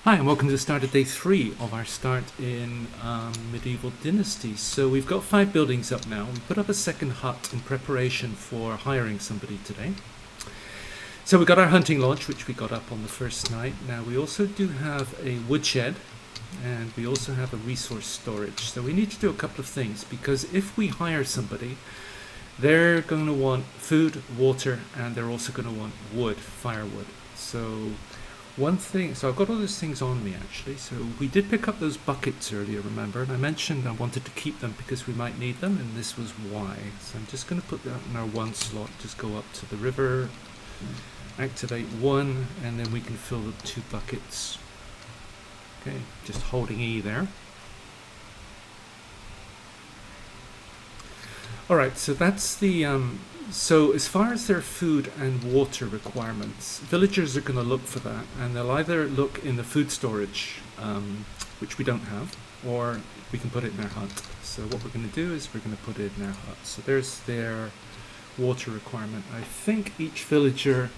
Hi, and welcome to the start of day 3 of our start in Medieval Dynasty. So we've got 5 buildings up now. We put up a second hut in preparation for hiring somebody today. So we got our hunting lodge, which we got up on the first night. Now we also do have a woodshed, and we also have a resource storage. So we need to do a couple of things, because if we hire somebody, they're going to want food, water, and they're also going to want wood, firewood. So I've got all those things on me actually. So we did pick up those buckets earlier, remember? And I mentioned I wanted to keep them because we might need them, and this was why. So I'm just going to put that in our one slot, just go up to the river, activate one, and then we can fill the 2 buckets. Okay, just holding E there. Alright, so that's the so as far as their food and water requirements, villagers are going to look for that, and they'll either look in the food storage, which we don't have, or we can put it in our hut. So what we're going to do is we're going to put it in our hut. So there's their water requirement. I think each villager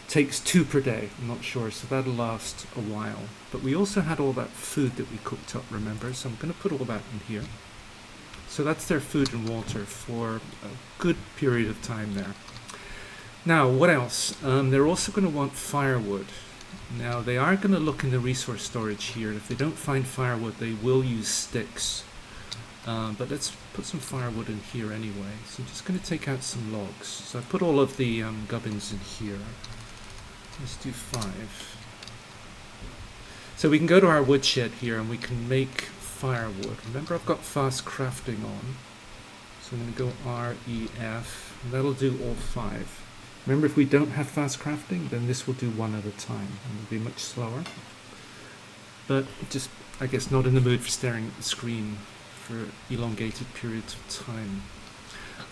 takes 2 per day, I'm not sure, so that'll last a while. But we also had all that food that we cooked up, remember, so I'm going to put all that in here. So that's their food and water for a good period of time there. Now, what else? They're also going to want firewood. Now, they are going to look in the resource storage here. If they don't find firewood, they will use sticks. But let's put some firewood in here anyway. So I'm just going to take out some logs. So I put all of the gubbins in here. Let's do 5. So we can go to our woodshed here and we can make firewood. Remember, I've got fast crafting on, so I'm going to go REF, and that'll do all 5. Remember, if we don't have fast crafting, then this will do 1 at a time, and it'll be much slower. But just, I guess, not in the mood for staring at the screen for elongated periods of time.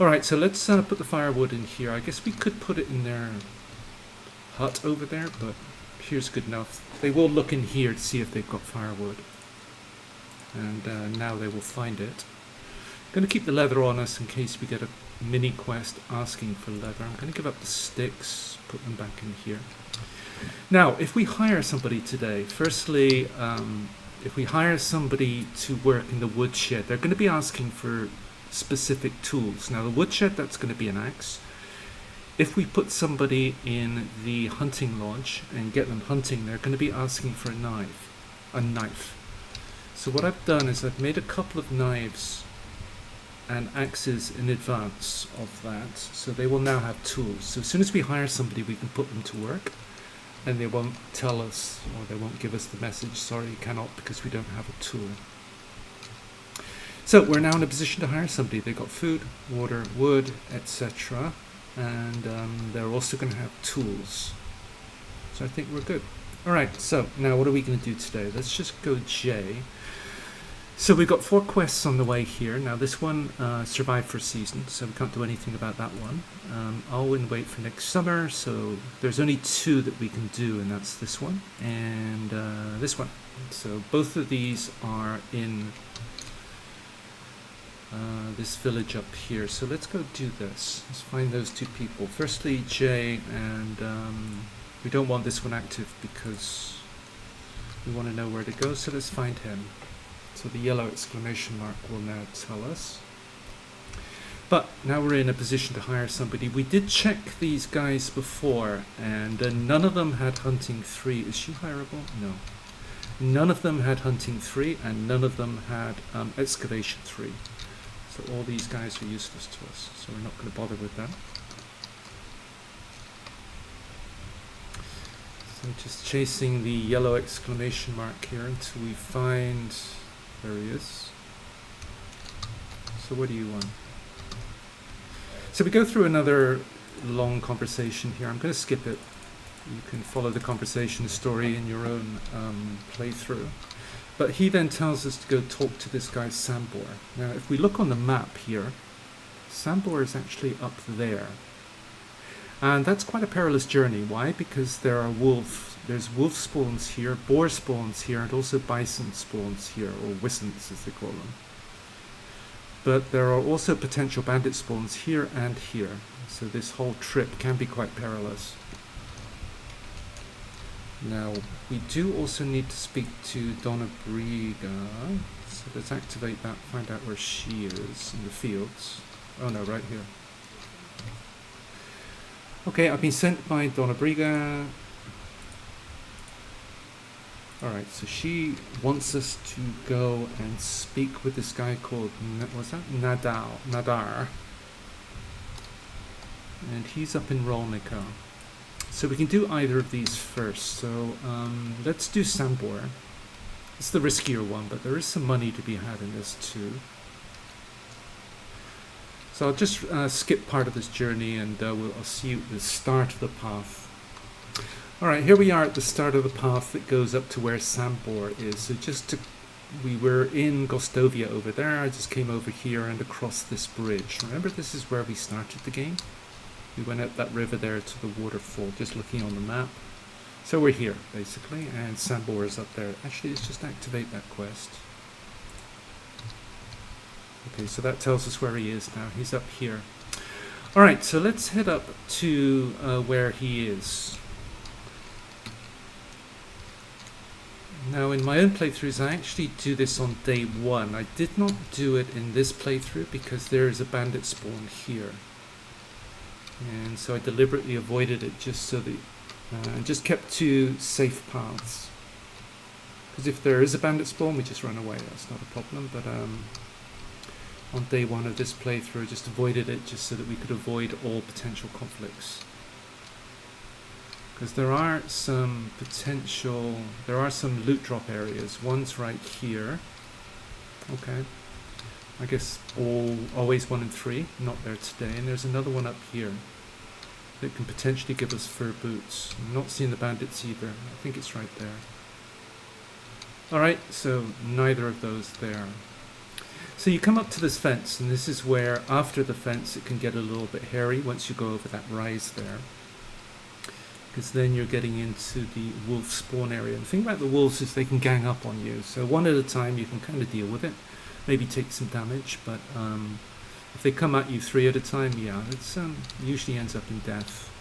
Alright, so let's put the firewood in here. I guess we could put it in their hut over there, but here's good enough. They will look in here to see if they've got firewood. And now they will find it. I'm going to keep the leather on us in case we get a mini quest asking for leather. I'm going to give up the sticks, put them back in here. Now, if we hire somebody today, firstly, if we hire somebody to work in the woodshed, they're going to be asking for specific tools. Now, the woodshed, that's going to be an axe. If we put somebody in the hunting lodge and get them hunting, they're going to be asking for a knife. So what I've done is I've made a couple of knives and axes in advance of that, so they will now have tools. So as soon as we hire somebody, we can put them to work, and they won't tell us, or they won't give us the message, sorry, you cannot, because we don't have a tool. So we're now in a position to hire somebody. They've got food, water, wood, etc., and they're also going to have tools. So I think we're good. Alright, so now what are we going to do today? Let's just go J. So we've got 4 quests on the way here. Now this one survived for a season, so we can't do anything about that one. I'll wait for next summer, so there's only 2 that we can do, and that's this one and this one. So both of these are in this village up here. So let's go do this. Let's find those 2 people. Firstly, J, and we don't want this one active because we want to know where to go, so let's find him. So the yellow exclamation mark will now tell us. But now we're in a position to hire somebody. We did check these guys before, and none of them had hunting 3. Is she hireable? No. None of them had hunting 3, and none of them had excavation 3. So all these guys are useless to us, so we're not going to bother with that. So just chasing the yellow exclamation mark here until we find... There he is. So what do you want? So we go through another long conversation here. I'm going to skip it. You can follow the conversation story in your own playthrough. But he then tells us to go talk to this guy Sambor. Now if we look on the map here, Sambor is actually up there. And that's quite a perilous journey. Why? Because there are there's wolf spawns here, boar spawns here, and also bison spawns here, or wisents as they call them. But there are also potential bandit spawns here and here. So this whole trip can be quite perilous. Now, we do also need to speak to Donna Briga. So let's activate that, find out where she is in the fields. Oh no, right here. Okay, I've been sent by Donna Briga. Alright, so she wants us to go and speak with this guy called, what's that? Nadar. And he's up in Rolnica. So we can do either of these first. So let's do Sambor. It's the riskier one, but there is some money to be had in this too. So I'll just skip part of this journey, and I'll see you at the start of the path. Alright, here we are at the start of the path that goes up to where Sambor is. So we were in Gostovia over there. I just came over here and across this bridge. Remember, this is where we started the game. We went up that river there to the waterfall, just looking on the map. So we're here, basically, and Sambor is up there. Actually, let's just activate that quest. Okay, so that tells us where he is now. He's up here. Alright, so let's head up to where he is. Now, in my own playthroughs, I actually do this on day 1. I did not do it in this playthrough because there is a bandit spawn here. And so I deliberately avoided it just so that just kept 2 safe paths. Because if there is a bandit spawn, we just run away. That's not a problem. But on day 1 of this playthrough, I just avoided it just so that we could avoid all potential conflicts. Because there are some loot drop areas. One's right here. Okay. I guess always 1 and 3, not there today. And there's another one up here that can potentially give us fur boots. I'm not seeing the bandits either. I think it's right there. Alright, so neither of those there. So you come up to this fence, and this is where, after the fence, it can get a little bit hairy once you go over that rise there. Because then you're getting into the wolf spawn area. And the thing about the wolves is they can gang up on you. So one at a time, you can kind of deal with it. Maybe take some damage, but if they come at you 3 at a time, yeah, it's usually ends up in death.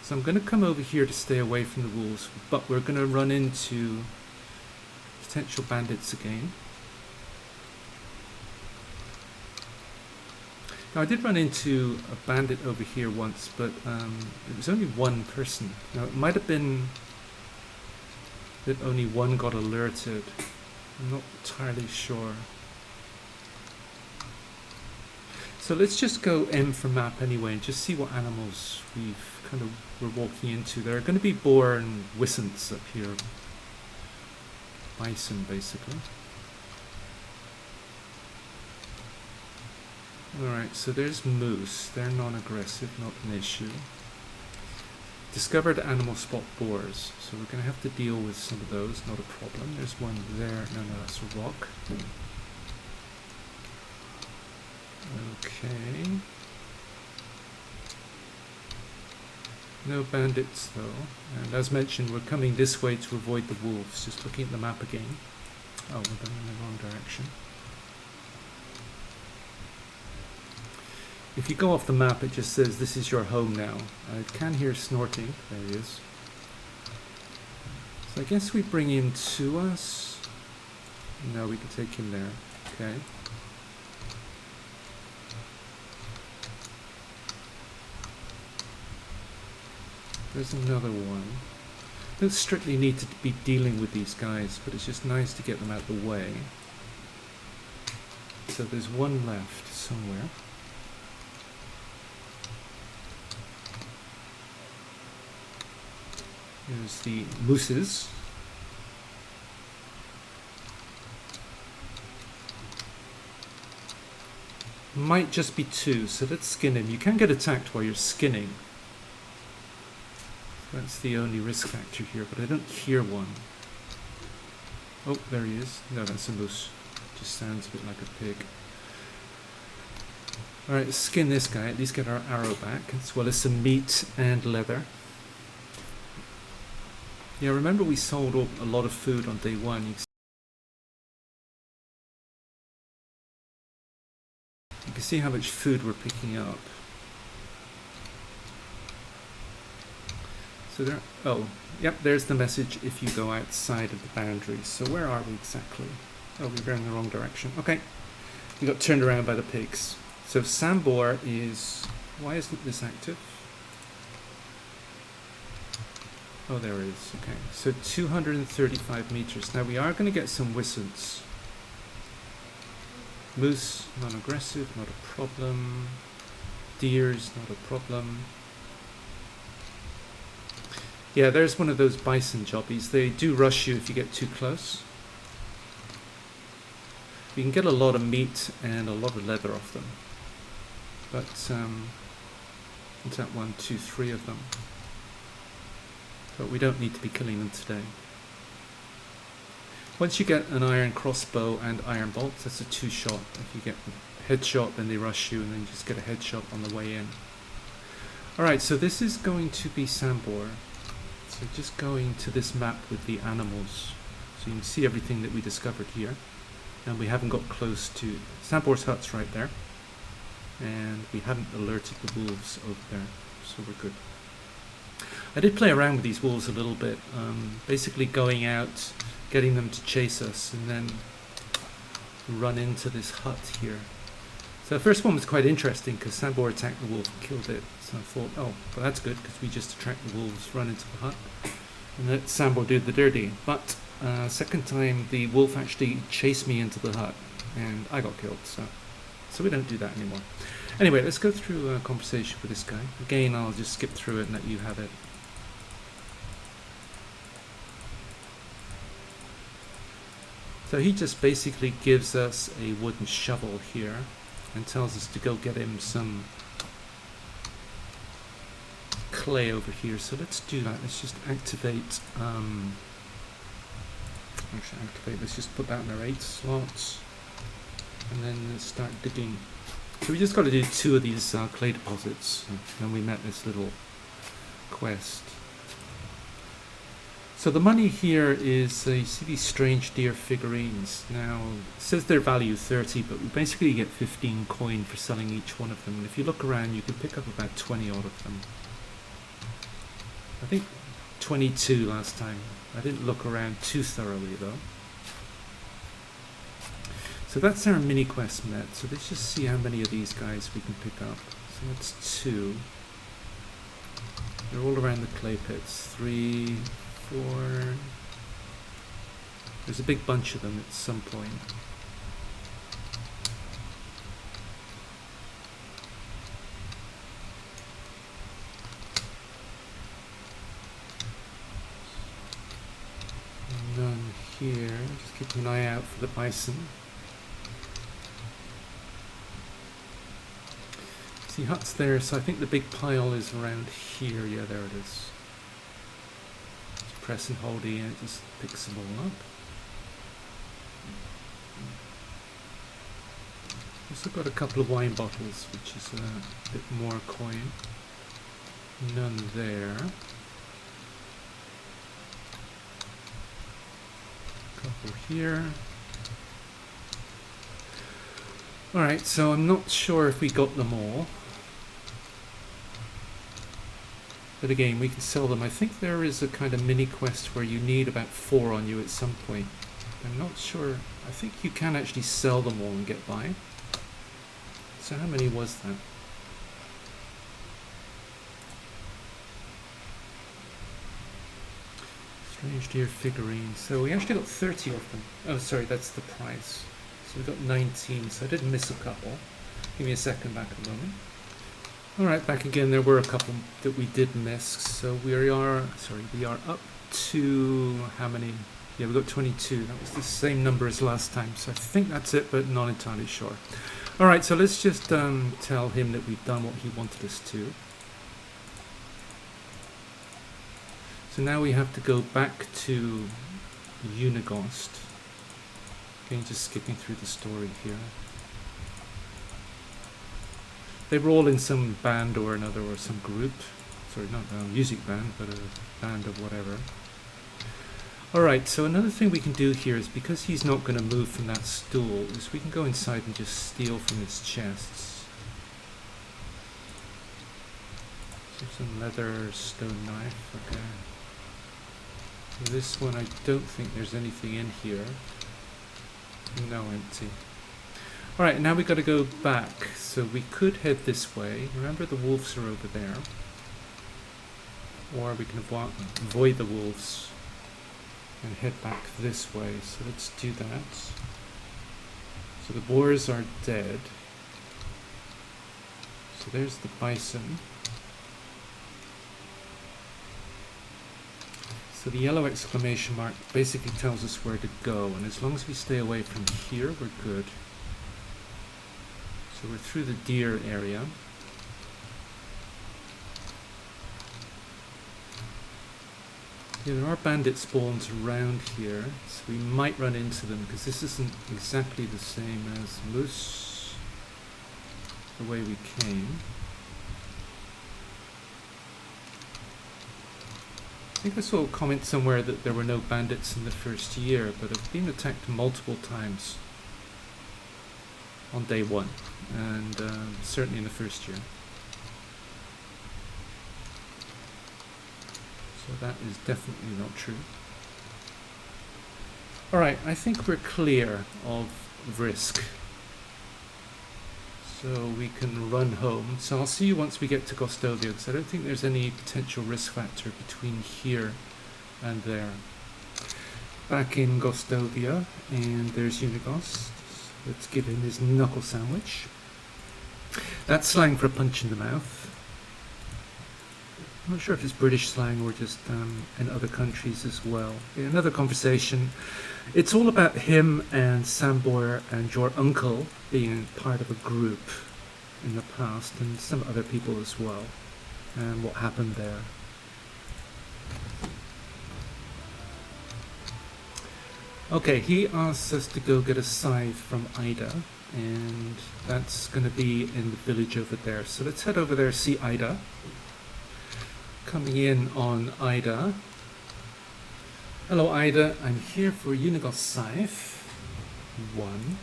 So I'm going to come over here to stay away from the wolves, but we're going to run into potential bandits again. Now I did run into a bandit over here once, but it was only 1 person. Now it might have been that only 1 got alerted. I'm not entirely sure. So let's just go M for map anyway and just see what animals we're walking into. There are going to be boar and wisents up here. Bison, basically. Alright, so there's moose. They're non-aggressive, not an issue. Discovered animal spot boars. So we're going to have to deal with some of those, not a problem. There's one there. No, that's a rock. Okay. No bandits though. And as mentioned, we're coming this way to avoid the wolves. Just looking at the map again. Oh, we're going in the wrong direction. If you go off the map, it just says this is your home now. I can hear snorting. There he is. So I guess we bring him to us. No, we can take him there. Okay. There's another one. Don't strictly need to be dealing with these guys, but it's just nice to get them out of the way. So there's one left somewhere. There's the mooses. Might just be 2, so let's skin him. You can get attacked while you're skinning. That's the only risk factor here, but I don't hear one. Oh, there he is. No, that's a moose. Just sounds a bit like a pig. Alright, skin this guy, at least get our arrow back, as well as some meat and leather. Yeah, remember we sold a lot of food on day 1. You can see how much food we're picking up. So there, oh, yep, there's the message if you go outside of the boundaries. So where are we exactly? Oh, we're going the wrong direction. Okay, we got turned around by the pigs. So Sambor is, why isn't this active? Oh, there it is. Okay, so 235 meters. Now we are going to get some wizards. Moose, non-aggressive, not a problem. Deer's not a problem. Yeah, there's one of those bison jobbies. They do rush you if you get too close. You can get a lot of meat and a lot of leather off them. But, what's that? 1, 2, 3 of them. But we don't need to be killing them today. Once you get an iron crossbow and iron bolts, that's a 2-shot. If you get a headshot, then they rush you, and then you just get a headshot on the way in. Alright, so this is going to be Sambor. So just going to this map with the animals. So you can see everything that we discovered here. And we haven't got close to... Sambor's hut's right there. And we hadn't alerted the wolves over there. So we're good. I did play around with these wolves a little bit. Basically going out, getting them to chase us, and then run into this hut here. So the first one was quite interesting because Sambor attacked the wolf and killed it. So I thought, oh, well that's good because we just attract the wolves, run into the hut, and let Sambor do the dirty. But second time the wolf actually chased me into the hut and I got killed. So we don't do that anymore. Anyway, let's go through a conversation with this guy. Again, I'll just skip through it and let you have it. So he just basically gives us a wooden shovel here and tells us to go get him some clay over here. So let's do that. Let's just activate, let's just put that in our 8 slots and then let's start digging. So we just got to do 2 of these clay deposits and then we met this little quest. So the money here is, you see these strange deer figurines. Now, it says their value 30, but we basically get 15 coin for selling each one of them. And if you look around, you can pick up about 20 odd of them. I think 22 last time. I didn't look around too thoroughly though. So that's our mini quest met. So let's just see how many of these guys we can pick up. So that's 2. They're all around the clay pits. 3, 4. There's a big bunch of them at some point. None here. Just keeping an eye out for the bison. See huts there, so I think the big pile is around here. Yeah, there it is. Press and hold E and it just picks them all up. Also got a couple of wine bottles, which is a bit more coin. None there. Couple here. Alright, so I'm not sure if we got them all. But again, we can sell them. I think there is a kind of mini quest where you need about 4 on you at some point. I'm not sure. I think you can actually sell them all and get by. So how many was that? Strange deer figurines. So we actually got 30 of them. Oh, sorry, that's the price. So we got 19, so I did miss a couple. Give me a second, back a moment. Alright, back again. There were a couple that we did miss. So we are up to how many? Yeah, we got 22. That was the same number as last time. So I think that's it, but not entirely sure. Alright, so let's just tell him that we've done what he wanted us to. So now we have to go back to Unigost. Again, just skipping through the story here. They were all in some band or another, or some group. Sorry, not a music band, but a band of whatever. Alright, so another thing we can do here is, because he's not going to move from that stool, is we can go inside and just steal from his chests. Some leather stone knife. Okay. So this one, I don't think there's anything in here. No, empty. Alright, now we got to go back. So we could head this way. Remember, the wolves are over there. Or we can avoid the wolves and head back this way. So let's do that. So the boars are dead. So there's the bison. So the yellow exclamation mark basically tells us where to go, and as long as we stay away from here, we're good. So we're through the deer area. Yeah, there are bandit spawns around here, so we might run into them, because this isn't exactly the same as moose, the way we came. I think I saw a comment somewhere that there were no bandits in the first year, but I've been attacked multiple times on day one, and certainly in the first year. So that is definitely not true. Alright, I think we're clear of risk. So we can run home. So I'll see you once we get to Gostovia, because I don't think there's any potential risk factor between here and there. Back in Gostovia, and there's Unigos. Let's give him his knuckle sandwich. That's slang for a punch in the mouth. I'm not sure if it's British slang or just in other countries as well. Another conversation. It's all about him and Sambor and your uncle being part of a group in the past, and some other people as well, and what happened there. Okay, he asks us to go get a scythe from Ida, and that's going to be in the village over there. So let's head over there, see Ida. Coming in on Ida. Hello Ida, I'm here for Unigos scythe. 1.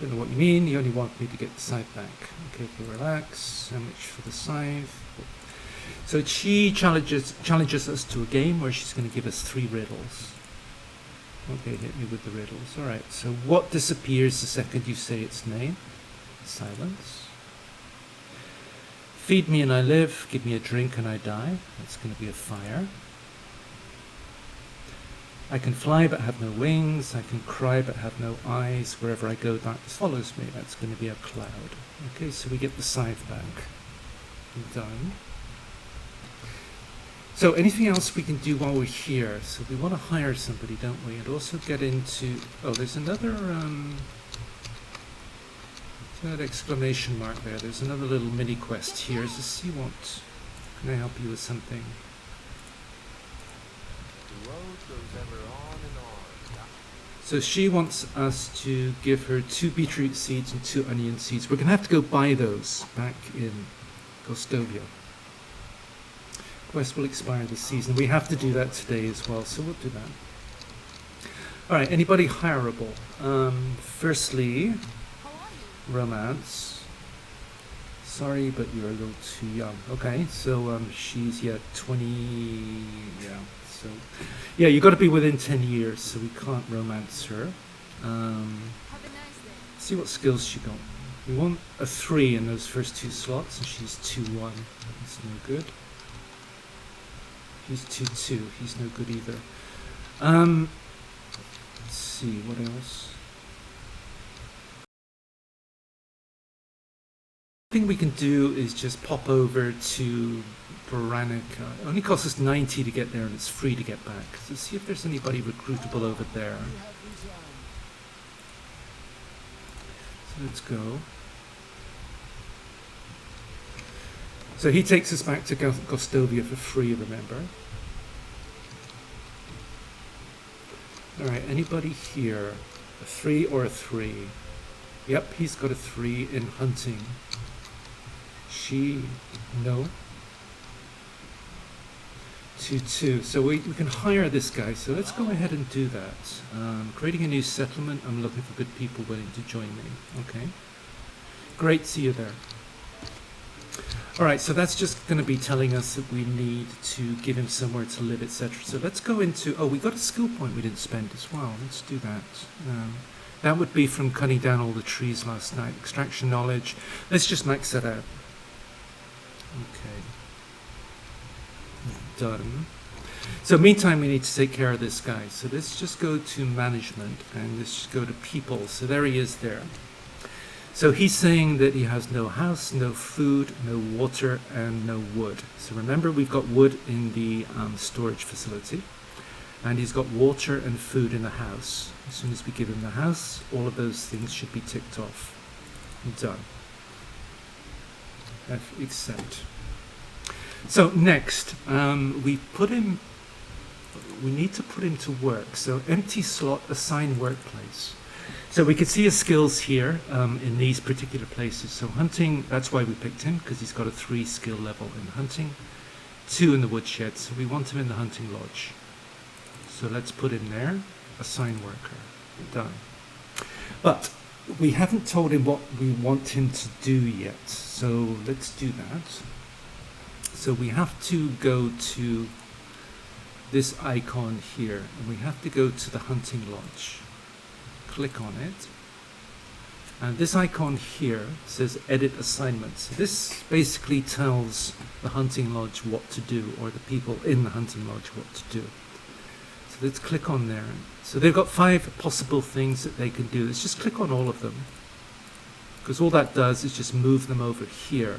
Don't know what you mean, you only want me to get the scythe back. Okay, relax. How much for the scythe? So she challenges us to a game where she's going to give us 3 riddles. Okay, hit me with the riddles. Alright, so what disappears the second you say its name? Silence. Feed me and I live, give me a drink and I die. That's going to be a fire. I can fly but have no wings. I can cry but have no eyes. Wherever I go, darkness follows me. That's going to be a cloud. Okay, so we get the scythe back. Done. So anything else we can do while we're here? So we want to hire somebody, don't we? And also get into... Oh, there's another... that exclamation mark there. There's another little mini quest here. Does she want... Can I help you with something? The road goes ever on and on. So she wants us to give her 2 beetroot seeds and 2 onion seeds. We're going to have to go buy those back in Gostovia. Quest will expire this season. We have to do that today as well, so we'll do that. Alright, anybody hireable? Firstly, romance. Sorry, but you're a little too young. Okay, so she's 20. Yeah, so yeah, you got to be within 10 years, so we can't romance her. See what skills she got. We want a 3 in those first 2 slots, and she's 2-1. That's no good. He's 2-2. He's no good either. Let's see what else. Thing we can do is just pop over to Baranica. It only costs us 90 to get there, and it's free to get back. So see if there's anybody recruitable over there. So let's go. So he takes us back to Gostovia for free, remember? Alright, anybody here? A 3 or a 3? Yep, he's got a 3 in hunting. She, no. 2-2. So we can hire this guy. So let's go ahead and do that. Creating a new settlement. I'm looking for good people willing to join me. Okay. Great, see you there. All right, so that's just going to be telling us that we need to give him somewhere to live, etc. So let's go into, oh, we got a skill point we didn't spend as well. Let's do that. That would be from cutting down all the trees last night. Extraction knowledge. Let's just max that out. Okay. Done. So meantime, we need to take care of this guy. So let's just go to management and let's just go to people. So there he is there. So he's saying that he has no house, no food, no water, and no wood. So remember, we've got wood in the storage facility, and he's got water and food in the house. As soon as we give him the house, all of those things should be ticked off. Done. Accept. So next, we need to put him to work. So empty slot, assign workplace. So we can see his skills here in these particular places. So hunting, that's why we picked him, because he's got a 3 skill level in hunting, 2 in the woodshed. So we want him in the hunting lodge. So let's put him there, assign worker, done. But we haven't told him what we want him to do yet. So let's do that. So we have to go to this icon here, and we have to go to the hunting lodge. Click on it, and this icon here says edit assignments. This basically tells the hunting lodge what to do, or the people in the hunting lodge what to do. So let's click on there. So they've got 5 possible things that they can do. Let's just click on all of them, because all that does is just move them over here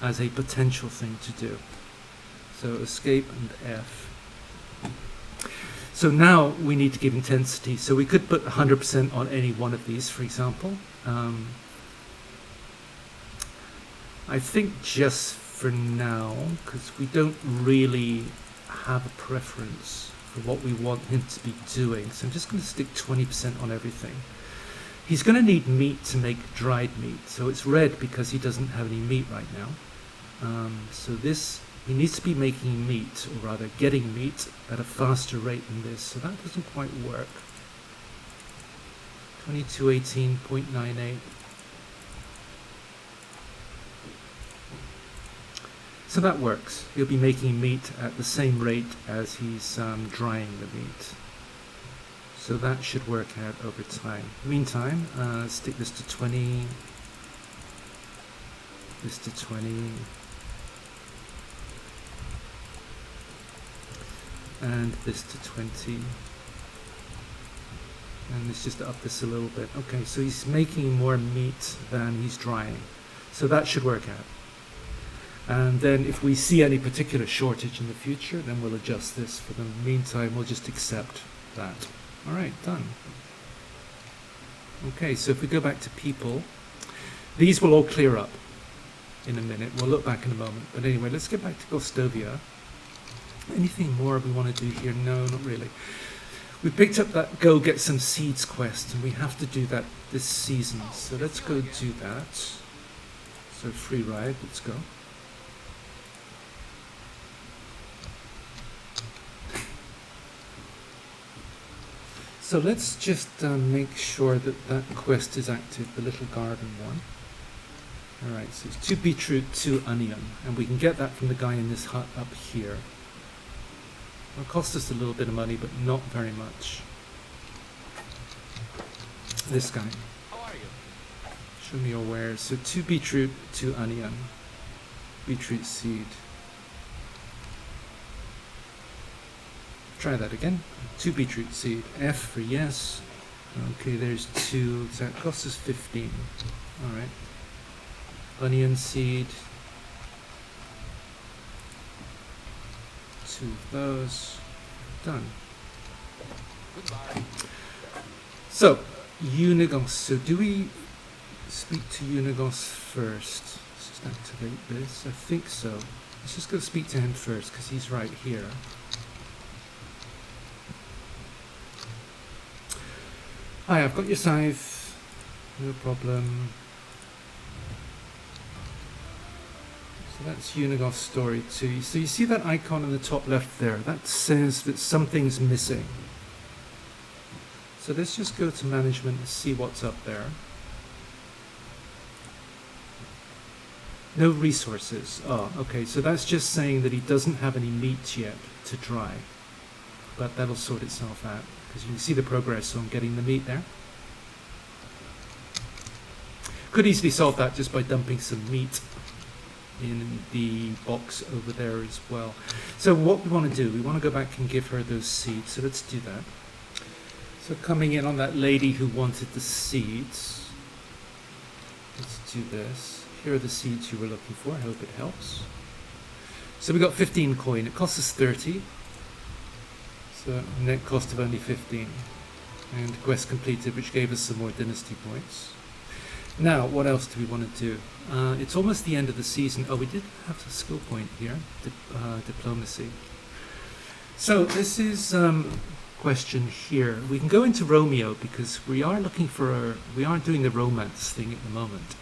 as a potential thing to do. So escape and F. So now we need to give intensity. So we could put 100% on any one of these, for example. I think just for now, because we don't really have a preference for what we want him to be doing. So I'm just going to stick 20% on everything. He's going to need meat to make dried meat. So it's red because he doesn't have any meat right now. So this, he needs to be making meat, or rather getting meat at a faster rate than this. So that doesn't quite work. 2218.98. So that works. He'll be making meat at the same rate as he's drying the meat. So that should work out over time. Meantime, stick this to 20, this to 20, and this to 20. And let's just up this a little bit. Okay, so he's making more meat than he's drying. So that should work out. And then if we see any particular shortage in the future, then we'll adjust this. For the meantime, we'll just accept that. All right, done. Okay, so if we go back to people, these will all clear up in a minute. We'll look back in a moment. But anyway, let's get back to Gostovia. Anything more we want to do here? No, not really. We picked up that go get some seeds quest, and we have to do that this season. So let's go do that. So free ride, let's go. So let's just make sure that that quest is active, the little garden one. Alright, so it's 2 beetroot, 2 onion, and we can get that from the guy in this hut up here. It'll cost us a little bit of money, but not very much. This guy. How are you? Show me your wares. So 2 beetroot, 2 onion. Beetroot seed. Try that again. 2 beetroot seed. F for yes. Okay, there's 2. So that costs us 15. Alright. Onion seed. 2 of those. Done. Goodbye. So, Unigos. So do we speak to Unigos first? Let's just activate this. I think so. Let's just go speak to him first, because he's right here. Hi, I've got your scythe. No problem. So that's Unigos story 2. So you see that icon in the top left there? That says that something's missing. So let's just go to management and see what's up there. No resources. Oh, okay. So that's just saying that he doesn't have any meat yet to dry. But that'll sort itself out, because you can see the progress on getting the meat there. Could easily solve that just by dumping some meat in the box over there as well. So what we want to do, we want to go back and give her those seeds. So let's do that. So coming in on that lady who wanted the seeds, let's do this. Here are the seeds you were looking for. I hope it helps. So we got 15 coin. It costs us 30. So net cost of only 15. And quest completed, which gave us some more dynasty points. Now, what else do we want to do? It's almost the end of the season. Oh, we did have a skill point here. Diplomacy. So this is question here. We can go into Romeo because we are doing the romance thing at the moment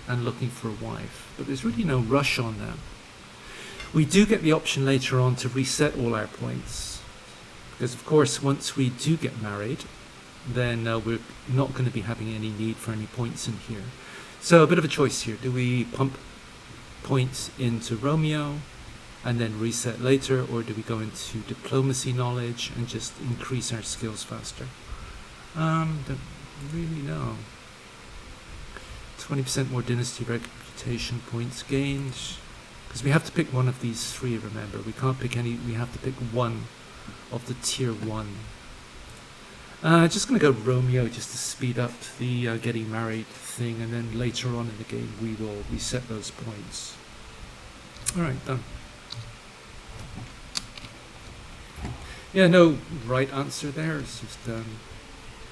and looking for a wife. But there's really no rush on that. We do get the option later on to reset all our points. Because of course, once we do get married, then we're not going to be having any need for any points in here. So a bit of a choice here. Do we pump points into Romeo and then reset later, or do we go into diplomacy knowledge and just increase our skills faster? Don't really know. 20% more dynasty reputation points gained. Because we have to pick one of these three, remember. We can't pick any, we have to pick one of the tier 1. Just going to go Romeo just to speed up the getting married thing, and then later on in the game we will reset those points. Alright, done. Yeah, no right answer there, it's just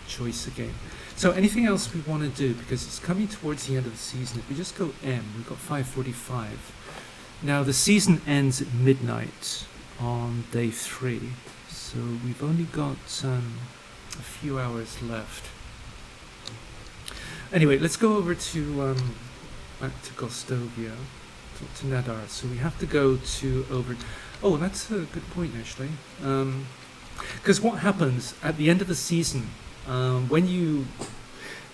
choice again. So anything else we want to do, because it's coming towards the end of the season, if we just go M, we've got 5:45. Now the season ends at midnight on day 3, so we've only got a few hours left. Anyway, let's go over to back to Gostovia, to Nadar. So we have to go to over. Oh, that's a good point actually. Because what happens at the end of the season, the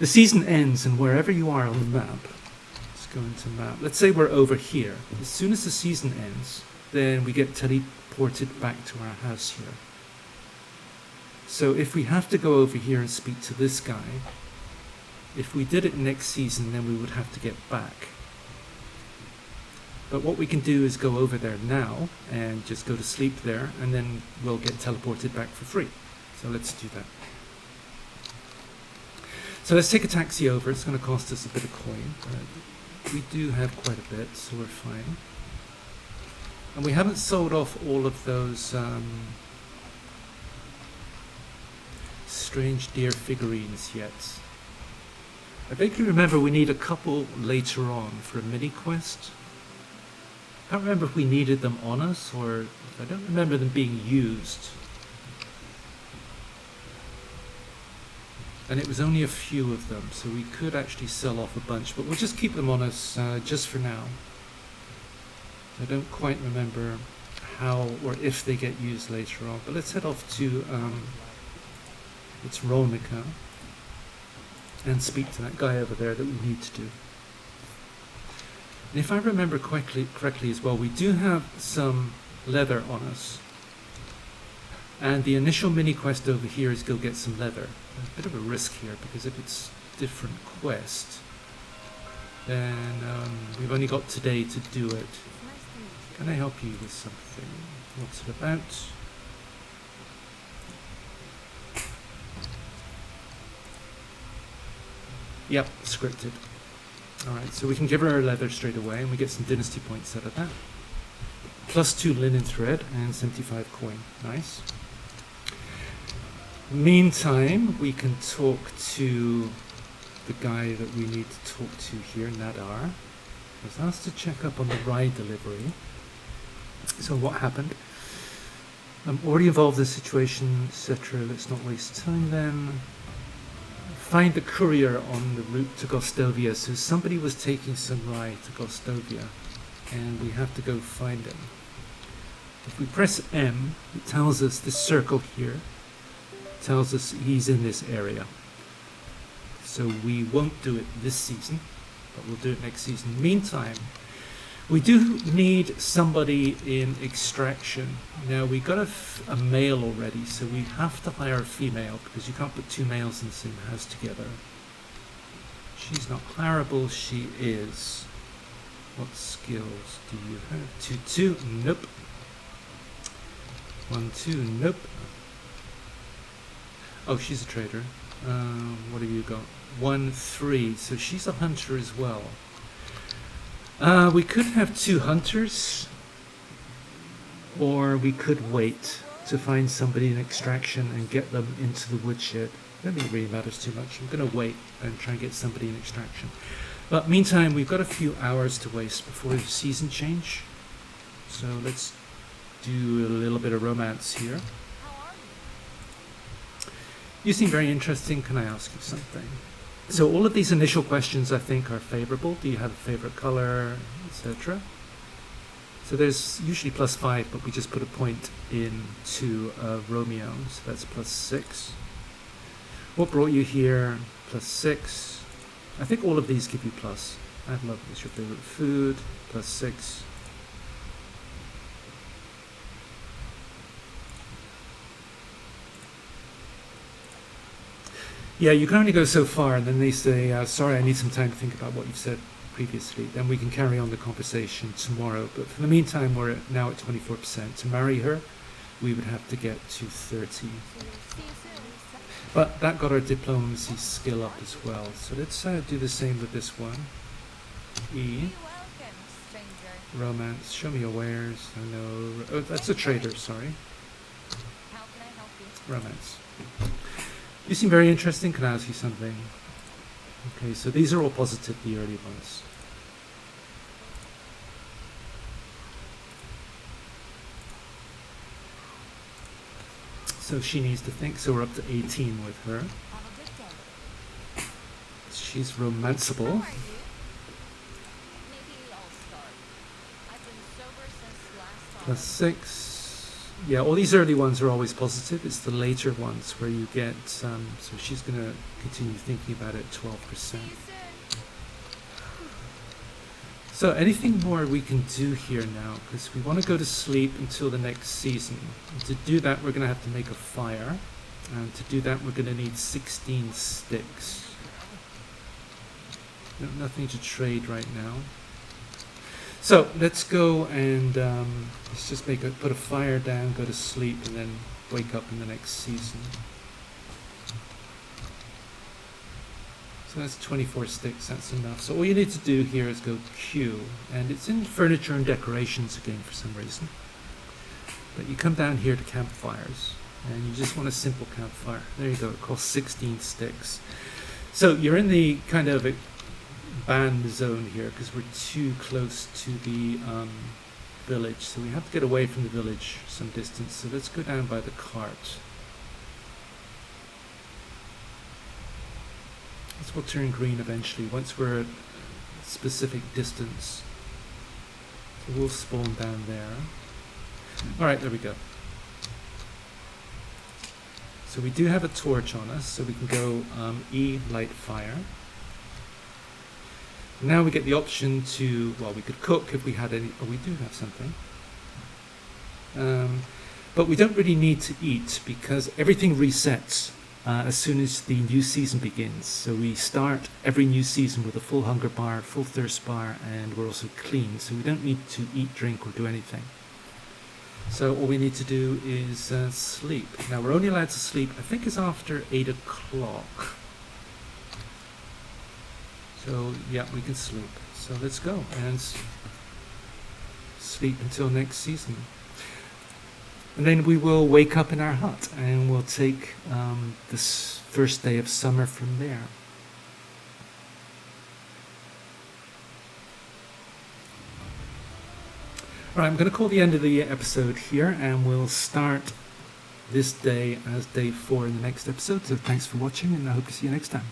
season ends, and wherever you are on the map, let's go into map. Let's say we're over here. As soon as the season ends, then we get teleported back to our house here. So if we have to go over here and speak to this guy, if we did it next season, then we would have to get back. But what we can do is go over there now and just go to sleep there, and then we'll get teleported back for free. So let's do that. So let's take a taxi over. It's going to cost us a bit of coin, but we do have quite a bit, so we're fine. And we haven't sold off all of those strange deer figurines yet. I vaguely remember we need a couple later on for a mini quest. I can't remember if we needed them on us, or I don't remember them being used. And it was only a few of them, so we could actually sell off a bunch, but we'll just keep them on us just for now. I don't quite remember how or if they get used later on, but let's head off to it's Ronica and speak to that guy over there that we need to do. And if I remember correctly as well, we do have some leather on us. And the initial mini quest over here is go get some leather. There's a bit of a risk here, because if it's different quest, then we've only got today to do it. Can I help you with something? What's it about? Yep, scripted. Alright, so we can give her our leather straight away, and we get some dynasty points out of that. +2 linen thread and 75 coin. Nice. Meantime, we can talk to the guy that we need to talk to here, Nadar. I was asked to check up on the ride delivery. So what happened? I'm already involved in the situation, etc. Let's not waste time then. Find the courier on the route to Gostovia. So somebody was taking some ride to Gostovia, and we have to go find him. If we press M, it tells us this circle here tells us he's in this area. So we won't do it this season, but we'll do it next season. Meantime, We do need somebody in extraction. Now we got a male already, so we have to hire a female because you can't put two males in the same house together. She's not hireable, she is. What skills do you have? 2, 2, nope. 1, 2, nope. Oh, she's a trader. What have you got? 1, 3, so she's a hunter as well. We could have 2 hunters, or we could wait to find somebody in extraction and get them into the woodshed. I don't think it really matters too much. I'm going to wait and try and get somebody in extraction. But meantime, we've got a few hours to waste before the season change. So let's do a little bit of romance here. You seem very interesting. Can I ask you something? So all of these initial questions I think are favorable. Do you have a favorite color, etc.? So there's usually +5, but we just put a point into Romeo, so that's +6. What brought you here? +6. I think all of these give you plus. I'd love what's your favorite food? +6. Yeah, you can only go so far, and then they say, sorry, I need some time to think about what you've said previously. Then we can carry on the conversation tomorrow. But for the meantime, we're now at 24%. To marry her, we would have to get to 30. But that got our diplomacy skill up as well. So let's do the same with this one. E. Romance. Show me your wares. I know. Oh, that's a trader, sorry. How can I help you? Romance. You seem very interesting. Can I ask you something? Okay, so these are all positive, the early ones. So she needs to think, so we're up to 18 with her. Have a good day. She's How romanceable. are you? Maybe I'll start. I've been sober since last +6. Yeah, all these early ones are always positive. It's the later ones where you get, so she's going to continue thinking about it, 12%. See you soon. So anything more we can do here now? Because we want to go to sleep until the next season. And to do that, we're going to have to make a fire. And to do that, we're going to need 16 sticks. No, nothing to trade right now. So let's go and let's just put a fire down, go to sleep, and then wake up in the next season. So that's 24 sticks, that's enough. So all you need to do here is go Q, and it's in furniture and decorations again for some reason. But you come down here to campfires, and you just want a simple campfire. There you go, it costs 16 sticks. So you're in the kind of ban zone here because we're too close to the village, so we have to get away from the village some distance. So let's go down by the cart. This will turn green eventually once we're at a specific distance. So we'll spawn down there. Alright, there we go. So we do have a torch on us, so we can go E, light fire. Now we get the option to, well, we could cook if we had any, oh, we do have something. But we don't really need to eat because everything resets as soon as the new season begins. So we start every new season with a full hunger bar, full thirst bar, and we're also clean. So we don't need to eat, drink, or do anything. So all we need to do is sleep. Now we're only allowed to sleep, I think it's after 8 o'clock. So yeah, we can sleep. So let's go and sleep until next season. And then we will wake up in our hut and we'll take this first day of summer from there. Alright, I'm going to call the end of the episode here, and we'll start this day as day 4 in the next episode. So thanks for watching, and I hope to see you next time.